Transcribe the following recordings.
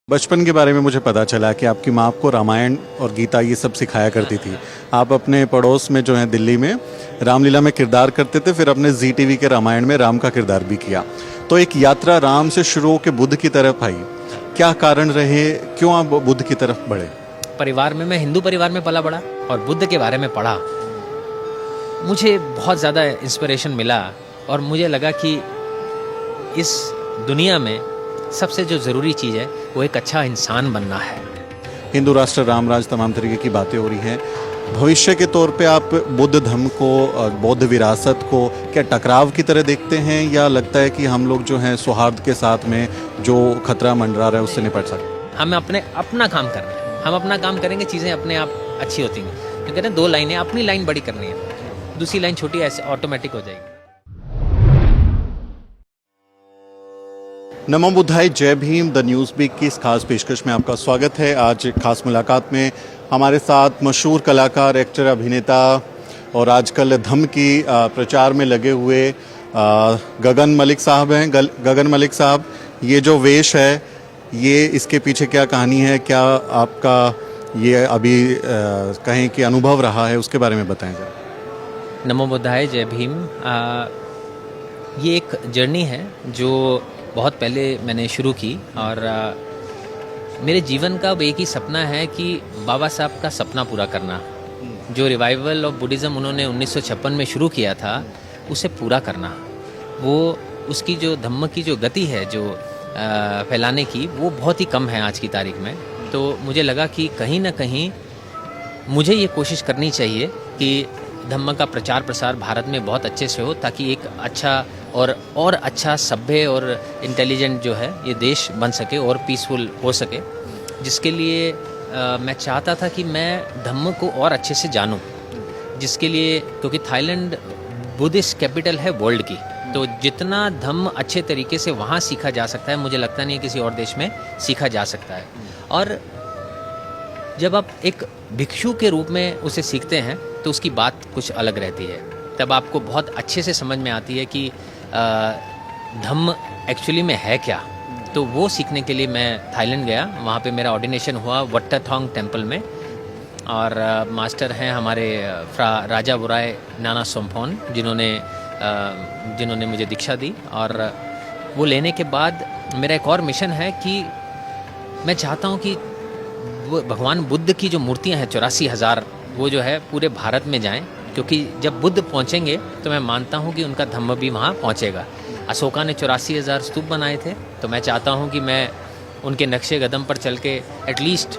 बचपन के बारे में मुझे पता चला कि आपकी माँ आपको रामायण और गीता ये सब सिखाया करती थी। आप अपने पड़ोस में जो है दिल्ली में रामलीला में किरदार करते थे, फिर अपने जी टीवी के रामायण में राम का किरदार भी किया। तो एक यात्रा राम से शुरू होकर बुद्ध की तरफ आई। क्या कारण रहे, क्यों आप बुद्ध की तरफ बढ़े? परिवार में, मैं हिंदू परिवार में पला बड़ा और बुद्ध के बारे में पढ़ा। मुझे बहुत ज़्यादा इंस्पिरेशन मिला और मुझे लगा कि इस दुनिया में सबसे जो ज़रूरी चीज़ है वो एक अच्छा इंसान बनना है। हिंदू राष्ट्र, रामराज, तमाम तरीके की बातें हो रही हैं। भविष्य के तौर पे आप बुद्ध धर्म को और बौद्ध विरासत को क्या टकराव की तरह देखते हैं, या लगता है कि हम लोग जो हैं सौहार्द के साथ में जो खतरा मंडरा रहा है उससे निपट सकते? हमें अपना काम करना है। हम अपना काम करेंगे, चीज़ें अपने आप अच्छी होती हैं। तो कहते हैं 2 लाइनें, अपनी लाइन बड़ी करनी है, दूसरी लाइन छोटी ऐसे ऑटोमेटिक हो जाएगी। नमो बुद्धाय, जय भीम। द न्यूज़ वीक की इस खास पेशकश में आपका स्वागत है। आज खास मुलाकात में हमारे साथ मशहूर कलाकार, एक्टर, अभिनेता और आजकल धम्म की प्रचार में लगे हुए गगन मलिक साहब हैं। गगन मलिक साहब, ये जो वेश है, ये इसके पीछे क्या कहानी है? क्या आपका ये अभी कहें कि अनुभव रहा है, उसके बारे में बताएं जरा। नमो बुद्धाय, जय भीम। ये एक जर्नी है जो बहुत पहले मैंने शुरू की और मेरे जीवन का अब एक ही सपना है कि बाबा साहब का सपना पूरा करना। जो रिवाइवल ऑफ बुद्धिज़्म उन्होंने 1956 में शुरू किया था, उसे पूरा करना। वो उसकी जो धम्म की जो गति है, जो फैलाने की, वो बहुत ही कम है आज की तारीख में। तो मुझे लगा कि कहीं ना कहीं मुझे ये कोशिश करनी चाहिए कि धम्म का प्रचार प्रसार भारत में बहुत अच्छे से हो, ताकि एक अच्छा और अच्छा सभ्य और इंटेलिजेंट जो है ये देश बन सके और पीसफुल हो सके। जिसके लिए मैं चाहता था कि मैं धम्म को और अच्छे से जानूं, जिसके लिए, क्योंकि थाईलैंड बुद्धिस्ट कैपिटल है वर्ल्ड की, तो जितना धम्म अच्छे तरीके से वहाँ सीखा जा सकता है, मुझे लगता नहीं है किसी और देश में सीखा जा सकता है। और जब आप एक भिक्षु के रूप में उसे सीखते हैं तो उसकी बात कुछ अलग रहती है। तब आपको बहुत अच्छे से समझ में आती है कि धम्म एक्चुअली में है क्या। तो वो सीखने के लिए मैं थाईलैंड गया। वहाँ पे मेरा ऑर्डिनेशन हुआ वट्टाथोंग टेम्पल में, और मास्टर हैं हमारे राजा बुराय नाना सोमफोन, जिन्होंने मुझे दीक्षा दी। और वो लेने के बाद मेरा एक और मिशन है कि मैं चाहता हूँ कि भगवान बुद्ध की जो मूर्तियाँ हैं 84,000, वो जो है पूरे भारत में जाएं, क्योंकि जब बुद्ध पहुंचेंगे तो मैं मानता हूं कि उनका धम्म भी वहां पहुंचेगा। अशोका ने 84,000 स्तूप बनाए थे, तो मैं चाहता हूं कि मैं उनके नक्शे कदम पर चल के एटलीस्ट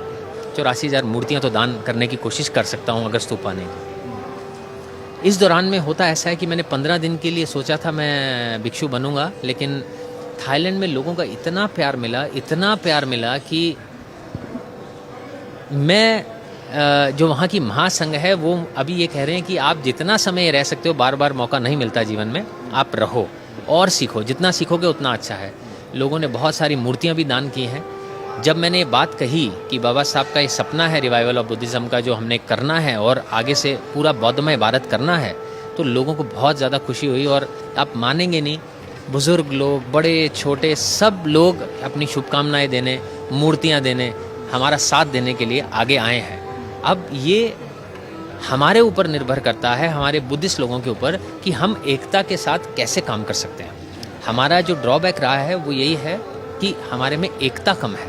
84,000 मूर्तियां तो दान करने की कोशिश कर सकता हूं, अगर स्तूप आने की। इस दौरान में होता ऐसा है कि मैंने 15 दिन के लिए सोचा था मैं भिक्षु बनूंगा, लेकिन थाईलैंड में लोगों का इतना प्यार मिला कि मैं जो वहाँ की महासंघ है वो अभी ये कह रहे हैं कि आप जितना समय रह सकते हो, बार बार मौका नहीं मिलता जीवन में, आप रहो और सीखो, जितना सीखोगे उतना अच्छा है। लोगों ने बहुत सारी मूर्तियाँ भी दान की हैं। जब मैंने ये बात कही कि बाबा साहब का ये सपना है रिवाइवल ऑफ बुद्धिज़्म का, जो हमने करना है और आगे से पूरा बौद्धमय भारत करना है, तो लोगों को बहुत ज़्यादा खुशी हुई। और आप मानेंगे नहीं, बुज़ुर्ग लोग, बड़े छोटे, सब लोग अपनी शुभकामनाएँ देने, मूर्तियाँ देने, हमारा साथ देने के लिए आगे आए हैं। अब ये हमारे ऊपर निर्भर करता है, हमारे बुद्धिस्ट लोगों के ऊपर, कि हम एकता के साथ कैसे काम कर सकते हैं। हमारा जो ड्रॉबैक रहा है वो यही है कि हमारे में एकता कम है।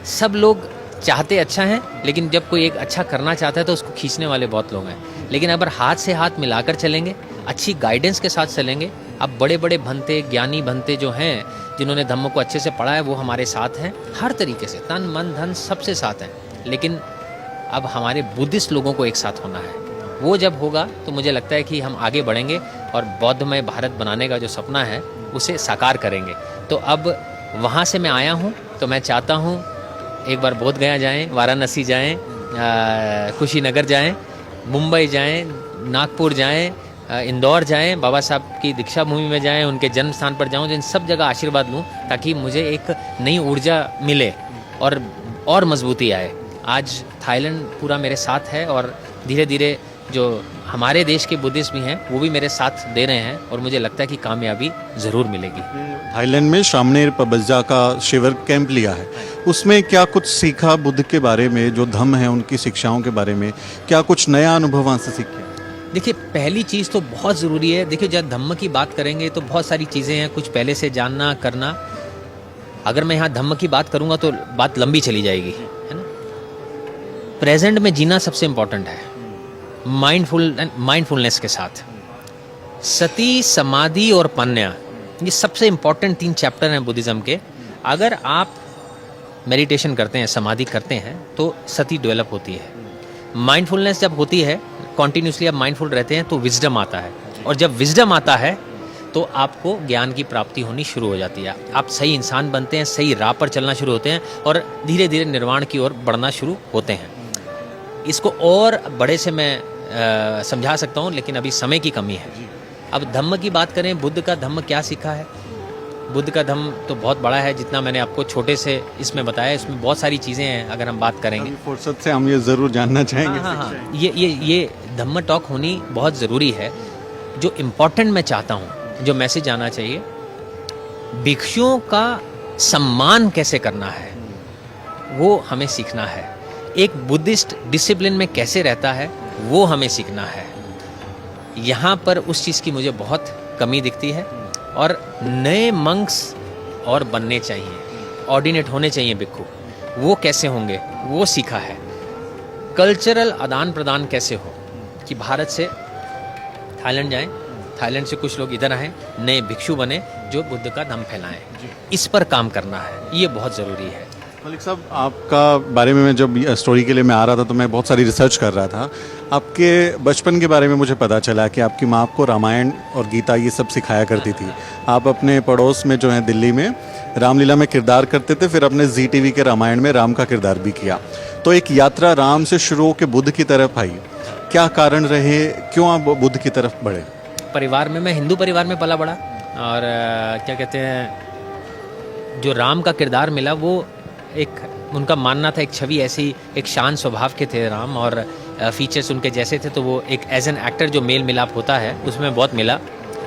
सब लोग चाहते अच्छा हैं, लेकिन जब कोई एक अच्छा करना चाहता है तो उसको खींचने वाले बहुत लोग हैं। लेकिन अगर हाथ से हाथ मिलाकर चलेंगे, अच्छी गाइडेंस के साथ चलेंगे, अब बड़े बड़े भंते, ज्ञानी भंते जो हैं, जिन्होंने धम्म को अच्छे से पढ़ा है, वो हमारे साथ हैं हर तरीके से, तन मन धन सबसे साथ हैं। लेकिन अब हमारे बुद्धिस्ट लोगों को एक साथ होना है। वो जब होगा तो मुझे लगता है कि हम आगे बढ़ेंगे और बौद्धमय भारत बनाने का जो सपना है उसे साकार करेंगे। तो अब वहाँ से मैं आया हूँ, तो मैं चाहता हूँ एक बार बोध गया जाएं, वाराणसी जाएं, कुशीनगर जाएं, मुंबई जाएं, नागपुर जाएं, इंदौर जाएं, बाबा साहब की दीक्षा भूमि में जाएं, उनके जन्म स्थान पर जाऊं, इन सब जगह आशीर्वाद लूं, ताकि मुझे एक नई ऊर्जा मिले और मजबूती आए। आज थाईलैंड पूरा मेरे साथ है और धीरे धीरे जो हमारे देश के बुद्धिस्ट भी हैं वो भी मेरे साथ दे रहे हैं और मुझे लगता है कि कामयाबी ज़रूर मिलेगी। थाईलैंड में सामनेर पबज्जा का शिविर कैंप लिया है, उसमें क्या कुछ सीखा बुद्ध के बारे में, जो धम्म है उनकी शिक्षाओं के बारे में, क्या कुछ नया अनुभव वहाँ से सीखे? देखिए, पहली चीज़ तो बहुत ज़रूरी है। देखिए, जब धम्म की बात करेंगे तो बहुत सारी चीज़ें हैं, कुछ पहले से जानना करना। अगर मैं यहाँ धम्म की बात करूँगा तो बात लंबी चली जाएगी, है ना। प्रेजेंट में जीना सबसे इम्पोर्टेंट है, माइंडफुलनेस के साथ। सती, समाधि और पन्या, ये सबसे इम्पोर्टेंट 3 चैप्टर हैं बुद्धिज़्म के। अगर आप मेडिटेशन करते हैं, समाधि करते हैं, तो सती डेवलप होती है। माइंडफुलनेस जब होती है, कॉन्टिन्यूसली आप माइंडफुल रहते हैं, तो विजडम आता है, और जब विजडम आता है तो आपको ज्ञान की प्राप्ति होनी शुरू हो जाती है। आप सही इंसान बनते हैं, सही राह पर चलना शुरू होते हैं और धीरे धीरे निर्वाण की ओर बढ़ना शुरू होते हैं। इसको और बड़े से मैं समझा सकता हूँ, लेकिन अभी समय की कमी है। अब धम्म की बात करें, बुद्ध का धम्म क्या सीखा है? बुद्ध का धम्म तो बहुत बड़ा है, जितना मैंने आपको छोटे से इसमें बताया, इसमें बहुत सारी चीज़ें हैं। अगर हम बात करेंगे फुर्सत से हम ये ज़रूर जानना चाहेंगे। हाँ, ये धम्म टॉक होनी बहुत ज़रूरी है। जो इम्पोर्टेंट मैं चाहता हूँ, जो मैसेज आना चाहिए, भिक्षुओं का सम्मान कैसे करना है वो हमें सीखना है। एक बुद्धिस्ट डिसिप्लिन में कैसे रहता है वो हमें सीखना है। यहाँ पर उस चीज़ की मुझे बहुत कमी दिखती है, और नए मंक्स और बनने चाहिए, ऑर्डिनेट होने चाहिए भिक्षु। वो कैसे होंगे वो सीखा है। कल्चरल आदान प्रदान कैसे हो, कि भारत से थाईलैंड जाएं, थाईलैंड से कुछ लोग इधर आएँ, नए भिक्षु बने जो बुद्ध का धम्म फैलाएं। इस पर काम करना है, ये बहुत ज़रूरी है। मलिक साहब, आपका बारे में मैं जब स्टोरी के लिए मैं आ रहा था तो मैं बहुत सारी रिसर्च कर रहा था। आपके बचपन के बारे में मुझे पता चला कि आपकी माँ आपको रामायण और गीता ये सब सिखाया करती थी। आप अपने पड़ोस में जो है दिल्ली में रामलीला में किरदार करते थे, फिर अपने जी टीवी के रामायण में राम का किरदार भी किया। तो एक यात्रा राम से शुरू होकर बुद्ध की तरफ आई। क्या कारण रहे, क्यों आप बुद्ध की तरफ बढ़े? परिवार में, मैं हिंदू परिवार में पला बड़ा, और क्या कहते हैं, जो राम का किरदार मिला वो एक उनका मानना था, एक छवि ऐसी, एक शांत स्वभाव के थे राम, और फीचर्स उनके जैसे थे, तो वो एक एज एन एक्टर जो मेल मिलाप होता है उसमें बहुत मिला।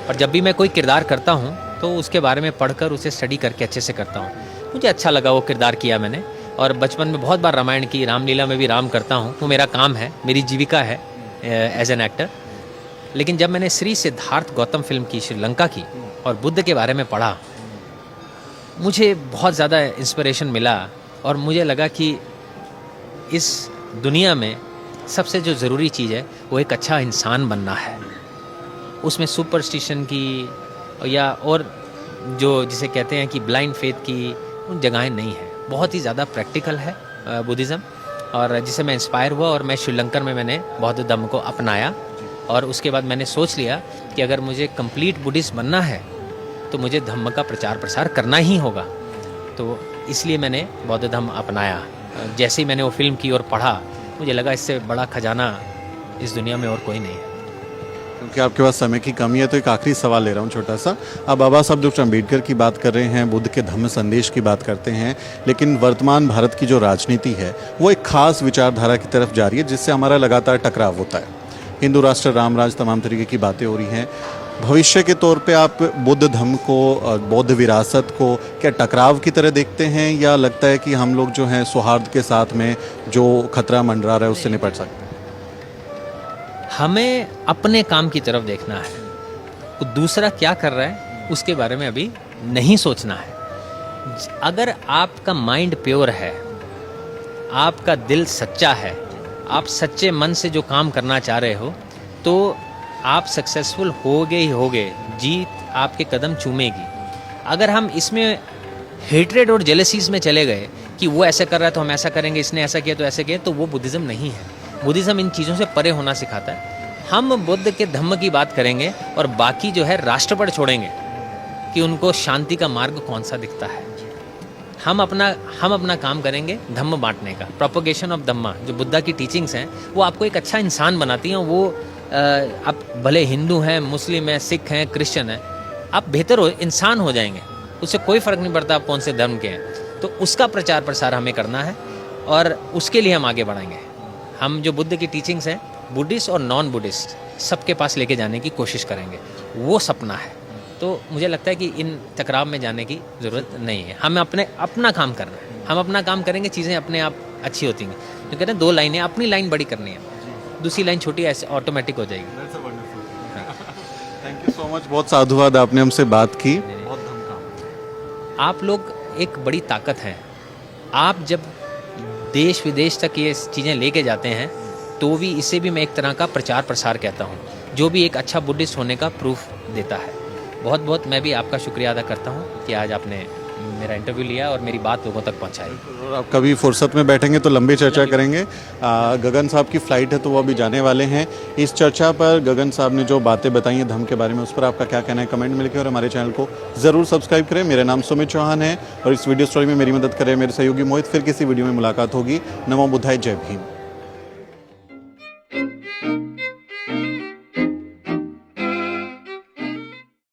और जब भी मैं कोई किरदार करता हूँ तो उसके बारे में पढ़कर उसे स्टडी करके अच्छे से करता हूँ। मुझे अच्छा लगा, वो किरदार किया मैंने, और बचपन में बहुत बार रामायण की, रामलीला में भी राम करता हूँ। वो मेरा काम है, मेरी जीविका है एज एन एक्टर। लेकिन जब मैंने श्री सिद्धार्थ गौतम फिल्म की, श्रीलंका की, और बुद्ध के बारे में पढ़ा, मुझे बहुत ज़्यादा इंस्पिरेशन मिला, और मुझे लगा कि इस दुनिया में सबसे जो ज़रूरी चीज़ है वो एक अच्छा इंसान बनना है। उसमें सुपरस्टिशन की या और जो जिसे कहते हैं कि ब्लाइंड फेथ की उन जगहें नहीं है। बहुत ही ज़्यादा प्रैक्टिकल है बुद्धिज़्म, और जिसे मैं इंस्पायर हुआ, और मैं श्रीलंकन में मैंने बौद्ध धम्म को अपनाया। और उसके बाद मैंने सोच लिया कि अगर मुझे कंप्लीट बुद्धिस्ट बनना है तो मुझे धम्म का प्रचार प्रसार करना ही होगा। तो इसलिए मैंने बौद्ध धम्म अपनाया। जैसे ही मैंने वो फिल्म की और पढ़ा, मुझे लगा इससे बड़ा खजाना इस दुनिया में और कोई नहीं है। क्योंकि आपके पास समय की कमी है तो एक आखिरी सवाल ले रहा हूँ छोटा सा। अब बाबा साहब डॉक्टर अम्बेडकर की बात कर रहे हैं, बुद्ध के धम्म संदेश की बात करते हैं, लेकिन वर्तमान भारत की जो राजनीति है वो एक खास विचारधारा की तरफ जा रही है, जिससे हमारा लगातार टकराव होता है। हिंदू राष्ट्र, राम राज, तमाम तरीके की बातें हो रही हैं। भविष्य के तौर पे आप बुद्ध धम्म को, बौद्ध विरासत को क्या टकराव की तरह देखते हैं, या लगता है कि हम लोग जो हैं सौहार्द के साथ में जो खतरा मंडरा रहा है उससे निपट सकते हैं? हमें अपने काम की तरफ देखना है, तो दूसरा क्या कर रहा है उसके बारे में अभी नहीं सोचना है। अगर आपका माइंड प्योर है, आपका दिल सच्चा है, आप सच्चे मन से जो काम करना चाह रहे हो, तो आप सक्सेसफुल होगे ही होगे। जीत आपके कदम चूमेगी। अगर हम इसमें हेट्रेड और जेलसीज में चले गए कि वो ऐसा कर रहा है तो हम ऐसा करेंगे, इसने ऐसा किया तो ऐसे किया, तो वो बुद्धिज़्म नहीं है। बुद्धिज़्म इन चीज़ों से परे होना सिखाता है। हम बुद्ध के धम्म की बात करेंगे और बाकी जो है राष्ट्र पर छोड़ेंगे कि उनको शांति का मार्ग कौन सा दिखता है। हम अपना काम करेंगे धम्म बांटने का, प्रोपोगेशन ऑफ धम्मा। जो बुद्धा की टीचिंग्स हैं वो आपको एक अच्छा इंसान बनाती हैं। वो आप भले हिंदू हैं, मुस्लिम हैं, सिख हैं, क्रिश्चियन हैं, आप बेहतर इंसान हो जाएंगे। उससे कोई फ़र्क नहीं पड़ता आप कौन से धर्म के हैं। तो उसका प्रचार प्रसार हमें करना है और उसके लिए हम आगे बढ़ेंगे। हम जो बुद्ध की टीचिंग्स हैं बुद्धिस्ट और नॉन बुद्धिस्ट सबके पास लेके जाने की कोशिश करेंगे, वो सपना है। तो मुझे लगता है कि इन टकराव में जाने की ज़रूरत नहीं है, हमें अपना काम करना है। हम अपना काम करेंगे, चीज़ें अपने आप अच्छी होती हैं। तो कहते हैं 2 लाइनें, अपनी लाइन बड़ी करनी है, दूसरी लाइन छोटी ऐसे ऑटोमेटिक हो जाएगी। थैंक यू सो मच, बहुत साधुवाद, आपने हमसे बात की। आप लोग एक बड़ी ताकत हैं। आप जब देश विदेश तक ये चीज़ें लेके जाते हैं तो भी इसे भी मैं एक तरह का प्रचार प्रसार कहता हूँ, जो भी एक अच्छा बुद्धिस्ट होने का प्रूफ देता है। बहुत बहुत मैं भी आपका शुक्रिया अदा करता हूँ कि आज आपने मेरा इंटरव्यू लिया और मेरी बात लोगों तक पहुँचाई। और आप कभी फुर्सत में बैठेंगे तो लंबी चर्चा करेंगे। गगन साहब की फ़्लाइट है तो वो अभी जाने वाले हैं। इस चर्चा पर गगन साहब ने जो बातें बताई हैं धम्म के बारे में, उस पर आपका क्या कहना है कमेंट में लिखें और हमारे चैनल को ज़रूर सब्सक्राइब करें। मेरा नाम सुमित चौहान है और इस वीडियो स्टोरी में मेरी मदद करें मेरे सहयोगी मोहित। फिर किसी वीडियो में मुलाकात होगी। नमो बुद्धाय, जय भीम।